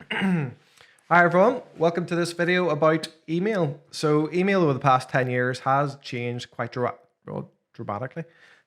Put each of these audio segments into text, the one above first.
Hi everyone, welcome to this video about email. So email over the past 10 years has changed quite dramatically.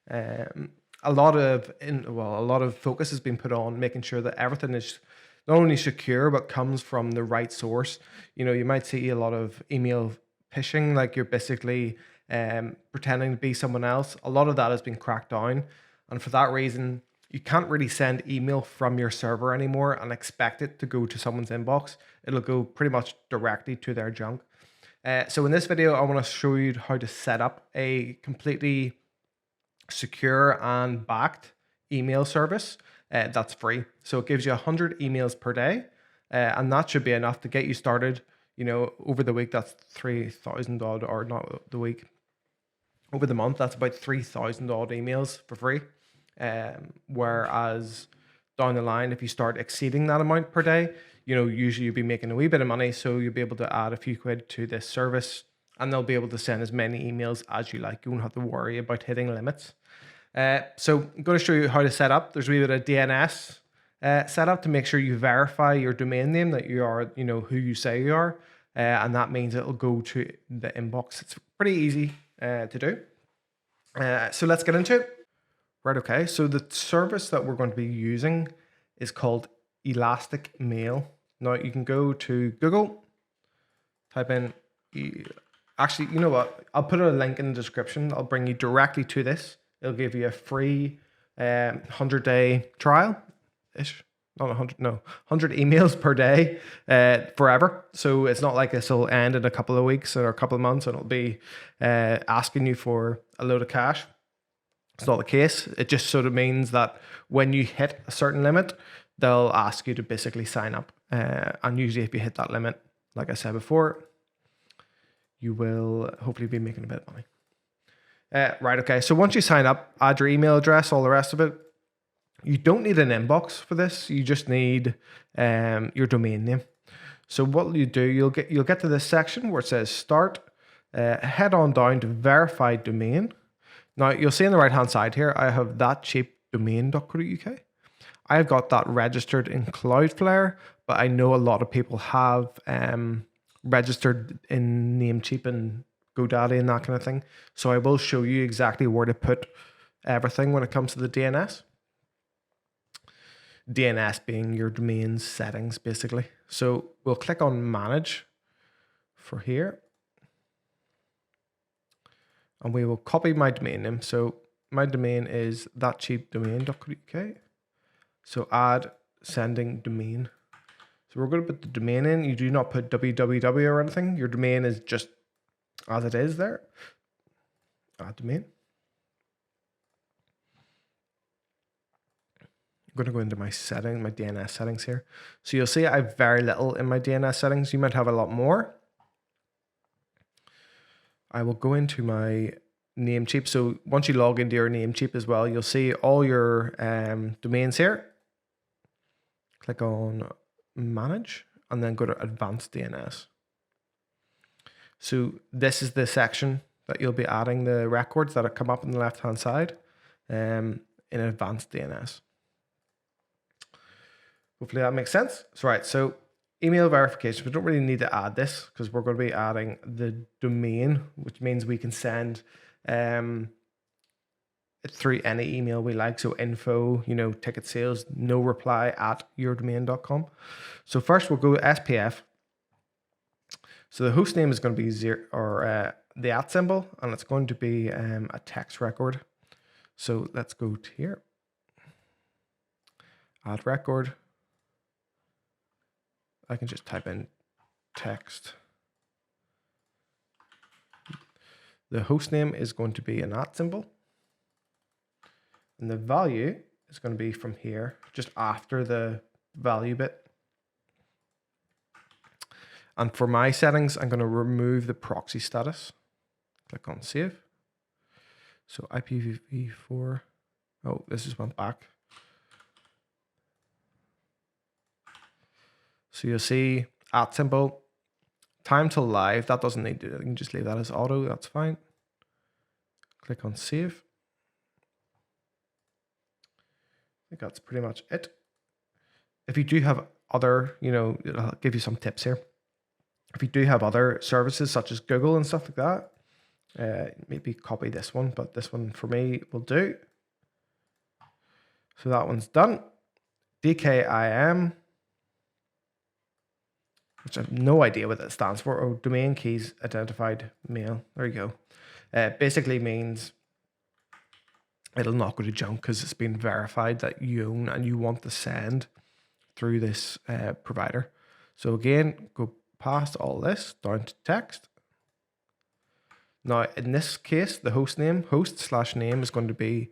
A lot of focus has been put on making sure that everything is not only secure but comes from the right source. You know, you might see a lot of email phishing, like you're basically pretending to be someone else. A lot of that has been cracked down, and for that reason you can't really send email from your server anymore and expect it to go to someone's inbox. It'll go pretty much directly to their junk. So in this video, I want to show you how to set up a completely secure and backed email service that's free. So it gives you 100 emails per day, and that should be enough to get you started. You know, over the week, that's 3,000 odd, or not the week, over the month, that's about 3,000 odd emails for free. Whereas down the line, if you start exceeding that amount per day, you know, usually you'll be making a wee bit of money. So you'll be able to add a few quid to this service and they'll be able to send as many emails as you like. You won't have to worry about hitting limits. So I'm going to show you how to set up. There's a wee bit of DNS setup to make sure you verify your domain name, that you are, you know, who you say you are. And that means it'll go to the inbox. It's pretty easy to do. So let's get into it. Right, okay, so the service that we're going to be using is called Elastic Mail. Now you can go to Google, type in, actually, you know what? I'll put a link in the description. I'll bring you directly to this. It'll give you a free 100-day trial-ish. Not 100, no, 100 emails per day forever. So it's not like this will end in a couple of weeks or a couple of months and it'll be asking you for a load of cash. It's not the case. It just sort of means that when you hit a certain limit, they'll ask you to basically sign up. And usually if you hit that limit, like I said before, you will hopefully be making a bit of money. Right, okay. So once you sign up, add your email address, all the rest of it. You don't need an inbox for this. You just need your domain name. So what you do, you'll get to this section where it says start. Head on down to verified domain. Now, you'll see on the right-hand side here, I have thatcheapdomain.co.uk. I've got that registered in Cloudflare, but I know a lot of people have registered in Namecheap and GoDaddy and that kind of thing. So I will show you exactly where to put everything when it comes to the DNS. DNS being your domain settings, basically. So we'll click on Manage for here. And we will copy my domain name. So my domain is thatcheapdomain.co.uk. So add sending domain. So we're going to put the domain in. You do not put www or anything. Your domain is just as it is there. Add domain. I'm going to go into my settings, my DNS settings here. So you'll see I have very little in my DNS settings. You might have a lot more. I will go into my Namecheap. So once you log into your Namecheap as well, you'll see all your domains here. Click on Manage and then go to Advanced DNS. So this is the section that you'll be adding the records that come up on the left-hand side in Advanced DNS. Hopefully that makes sense. So right, so email verification, we don't really need to add this because we're going to be adding the domain, which means we can send through any email we like. So info, you know, ticket sales, no reply at yourdomain.com. So first we'll go SPF. So the host name is going to be the @ symbol, and it's going to be a text record. So let's go to here, add record. I can just type in text. The host name is going to be an @ symbol. And the value is going to be from here, just after the value bit. And for my settings, I'm going to remove the proxy status. Click on save. So IPv4. Oh, this just went back. So you'll see @ symbol, time till live. That doesn't need to, you can just leave that as auto. That's fine. Click on save. I think that's pretty much it. If you do have other, it'll give you some tips here. If you do have other services such as Google and stuff like that, maybe copy this one, but this one for me will do. So that one's done. DKIM, which I have no idea what that stands for. Oh, domain keys identified mail. There you go. Basically means it'll not go to junk because it's been verified that you own and you want to send through this provider. So again, go past all this down to text. Now, in this case, the host /name is going to be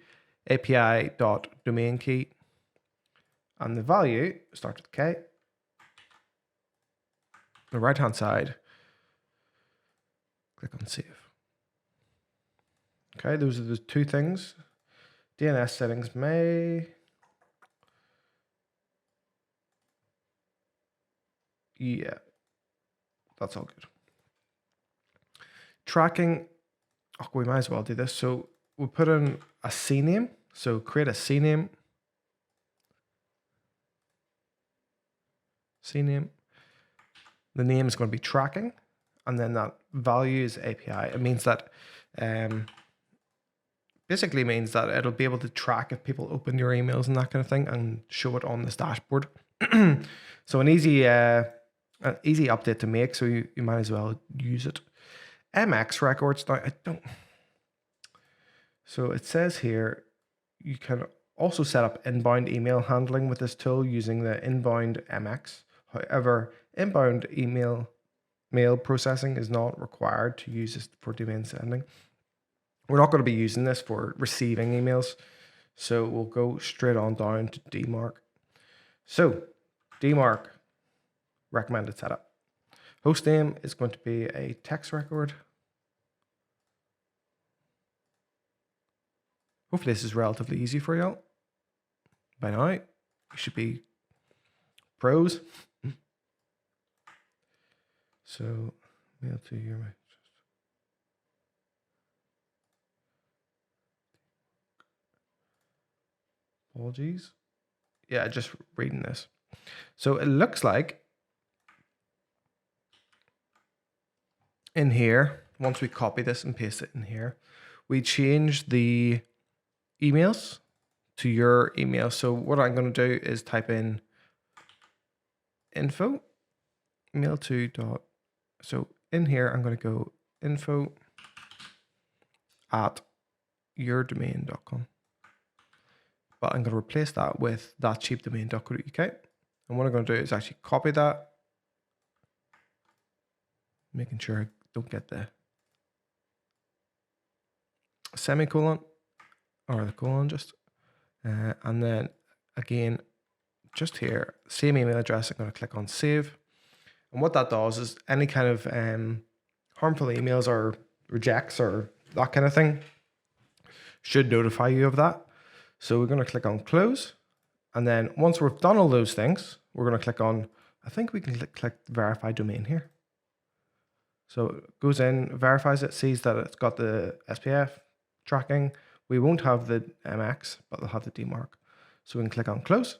api.domainkey, and the value starts with K. The right hand side, click on save. Okay, those are the two things. DNS settings may. Yeah, that's all good. Tracking, we might as well do this. So we'll put in a CNAME. So create a CNAME. CNAME. The name is going to be tracking, and then that value is API. It means that, basically means that it'll be able to track if people open your emails and that kind of thing and show it on this dashboard. So an easy update to make, so you might as well use it. MX records, now I don't. So it says here, you can also set up inbound email handling with this tool using the inbound MX. However, inbound mail processing is not required to use this for domain sending. We're not going to be using this for receiving emails. So we'll go straight on down to DMARC. So DMARC, recommended setup. Host name is going to be a text record. Hopefully this is relatively easy for y'all. By now, you should be pros. So, mail to your apologies. Yeah, just reading this. So it looks like in here, once we copy this and paste it in here, we change the emails to your email. So what I'm going to do is type in info mail to dot. So in here, I'm going to go info at yourdomain.com. But I'm going to replace that with thatcheapdomain.co.uk. And what I'm going to do is actually copy that, making sure I don't get the semicolon or the colon just. And then again, just here, same email address, I'm going to click on save. And what that does is any kind of harmful emails or rejects or that kind of thing should notify you of that. So we're going to click on close. And then once we've done all those things, we're going to click on, I think we can click verify domain here. So it goes in, verifies it, sees that it's got the SPF tracking. We won't have the MX, but we'll have the DMARC. So we can click on close.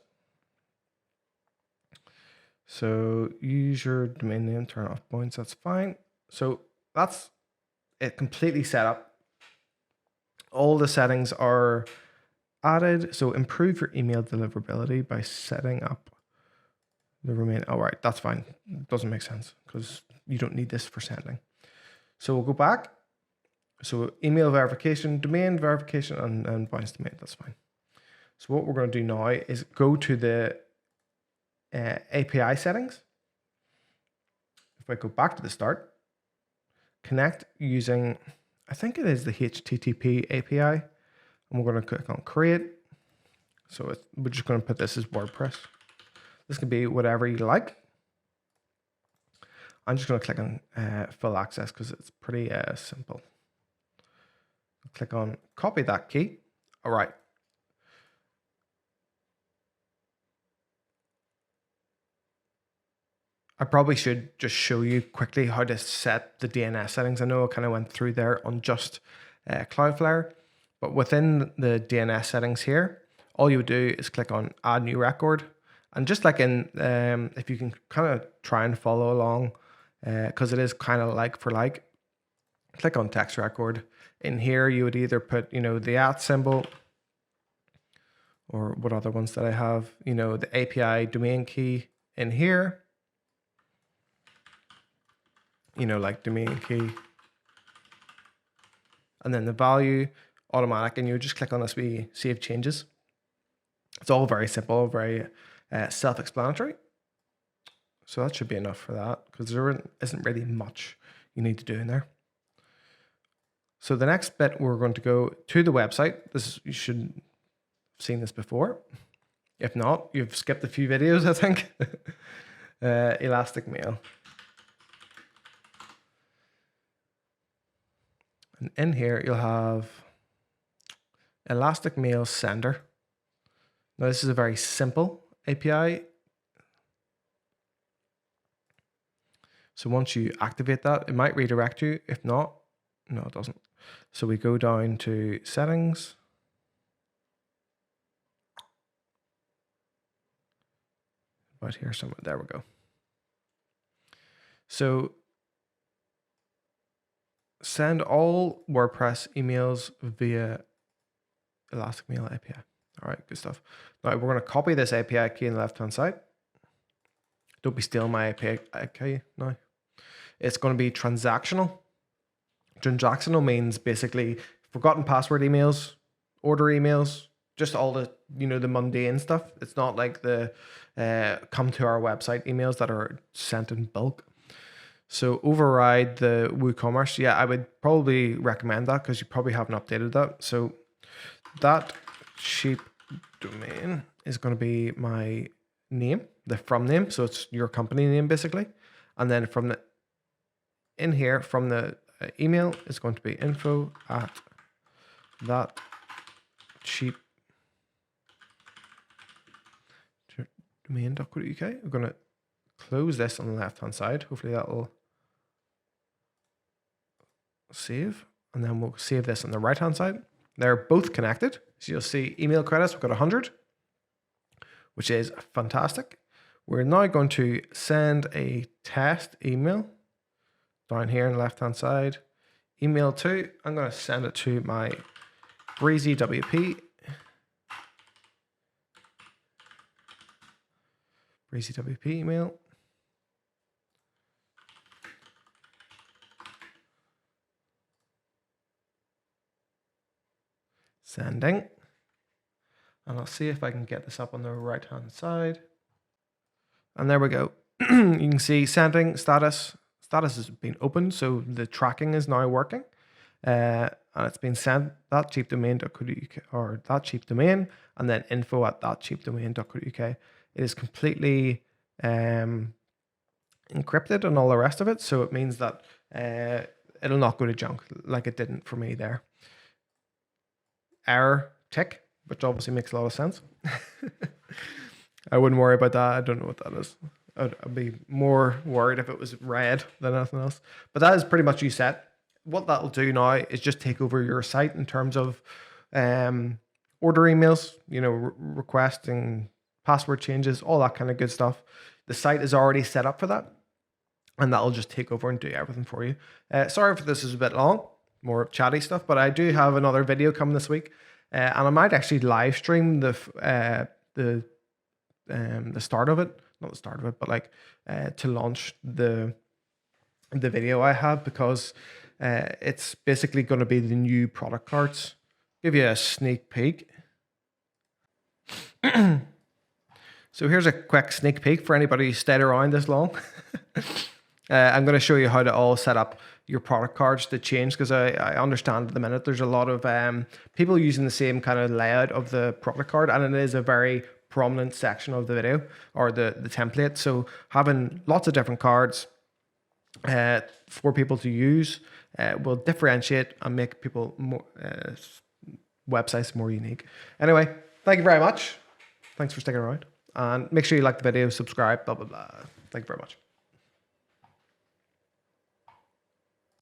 So use your domain name, turn off points, that's fine. So that's it completely set up. All the settings are added. So improve your email deliverability by setting up the remain. All right, that's fine. It doesn't make sense because you don't need this for sending. So we'll go back. So email verification, domain verification, and bounce domain, that's fine. So what we're going to do now is go to the API settings. If I go back to the start, connect using, I think it is the HTTP API. And we're going to click on create. So we're just going to put this as WordPress. This can be whatever you like. I'm just going to click on full access because it's pretty simple. Click on copy that key. All right. I probably should just show you quickly how to set the DNS settings. I know I kind of went through there on just Cloudflare, but within the DNS settings here, all you would do is click on add new record, And just like in, if you can kind of try and follow along, because it is kind of like for like, click on text record. In here, you would either put, the @ symbol, or what other ones that I have, the API domain key in here, like domain key, and then the value automatic, and you would just click on this wee save changes. It's all very simple, very self-explanatory. So that should be enough for that, because there isn't really much you need to do in there. So the next bit, we're going to go to the website. You should have seen this before. If not, you've skipped a few videos, I think. Elastic Mail. And in here, you'll have Elastic Mail Sender. Now, this is a very simple API. So once you activate that, it might redirect you. If not, no, it doesn't. So we go down to settings. Right here somewhere, there we go. So send all WordPress emails via Elastic Mail API. All right, good stuff. Now we're going to copy this API key on the left-hand side. Don't be stealing my API key now. It's going to be transactional. Transactional means basically forgotten password emails, order emails, just all the, the mundane stuff. It's not like the come to our website emails that are sent in bulk. So override the WooCommerce. Yeah, I would probably recommend that, because you probably haven't updated that. So that cheap domain is going to be my name, the from name. So it's your company name basically. And then from the in here, from the email, is going to be info at that cheap domain.co.uk. We're going to close this on the left hand side. Hopefully that will save, and then we'll save this on the right hand side. They're both connected, so you'll see email credits, we've got 100, which is fantastic. We're now going to send a test email down here on the left hand side. Email to, I'm going to send it to my Breezy WP. Breezy WP email. Sending. And I'll see if I can get this up on the right hand side. And there we go. You can see sending status. Status has been opened, so the tracking is now working. And it's been sent that cheap domain.co.uk, or that cheap domain, and then info at that cheap domain.co.uk. It is completely encrypted and all the rest of it. So it means that it'll not go to junk like it didn't for me there. Error tick, which obviously makes a lot of sense. I wouldn't worry about that. I don't know what that is. I'd be more worried if it was red than anything else. But that is pretty much you set. What that'll do now is just take over your site in terms of order emails, requesting password changes, all that kind of good stuff. The site is already set up for that, and that'll just take over and do everything for you. Sorry if this is a bit long, more chatty stuff, but I do have another video coming this week, and I might actually live stream the start of it. Not the start of it, but like to launch the video I have, because it's basically going to be the new product cards. Give you a sneak peek. So here's a quick sneak peek for anybody who stayed around this long. I'm going to show you how to all set up your product cards to change, because I understand at the minute there's a lot of people using the same kind of layout of the product card, and it is a very prominent section of the video, or the template. So having lots of different cards for people to use will differentiate and make people more websites more unique. Anyway, thank you very much. Thanks for sticking around, and make sure you like the video, subscribe, blah blah blah. Thank you very much.